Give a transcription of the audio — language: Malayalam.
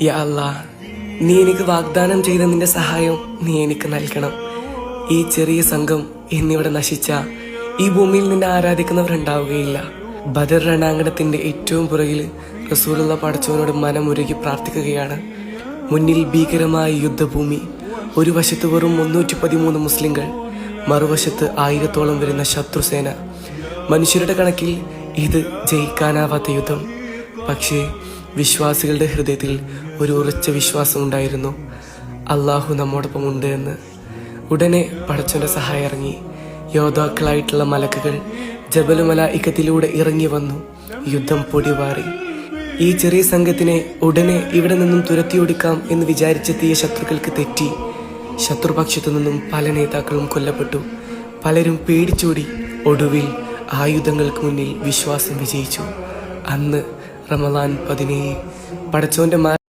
യാ അല്ലാ, നീ എനിക്ക് വാഗ്ദാനം ചെയ്ത നിന്റെ സഹായം നീ എനിക്ക് നൽകണം. ഈ ചെറിയ സംഘം എന്നിവിടെ നശിച്ച ഈ ഭൂമിയിൽ നിന്നെ ആരാധിക്കുന്നവരുണ്ടാവുകയില്ല. ബദർ രണാങ്കണത്തിന്റെ ഏറ്റവും പുറകിൽ റസൂലുള്ള പടച്ചവനോട് മനമുരുകി പ്രാർത്ഥിക്കുകയാണ്. മുന്നിൽ ഭീകരമായ യുദ്ധഭൂമി. ഒരു വശത്ത് വെറും 313 മുസ്ലിങ്ങൾ, മറുവശത്ത് 1000-ഓളം വരുന്ന ശത്രുസേന. മനുഷ്യരുടെ കണക്കിൽ ഇത് ജയിക്കാനാവാത്ത യുദ്ധം. പക്ഷേ വിശ്വാസികളുടെ ഹൃദയത്തിൽ ഒരു ഉറച്ച വിശ്വാസമുണ്ടായിരുന്നു, അള്ളാഹു നമ്മോടൊപ്പം ഉണ്ട് എന്ന്. ഉടനെ പടച്ചവന്റെ സഹായം ഇറങ്ങി. യോദ്ധാക്കളായിട്ടുള്ള മലക്കുകൾ ജബൽ മലായിക്കത്തിലൂടെ ഇറങ്ങി വന്നു. യുദ്ധം പൊടിപാറി. ഈ ചെറിയ സംഘത്തിനെ ഉടനെ ഇവിടെ നിന്നും തുരത്തിയോടിക്കാം എന്ന് വിചാരിച്ചെത്തിയ ശത്രുക്കൾക്ക് തെറ്റി. ശത്രുപക്ഷത്തു നിന്നും പല നേതാക്കളും കൊല്ലപ്പെട്ടു. പലരും പേടിച്ചോടി. ഒടുവിൽ ആയുധങ്ങൾക്ക് മുന്നിൽ വിശ്വാസം വിജയിച്ചു. അന്ന് റമളാൻ 17 പടച്ചോന്റെ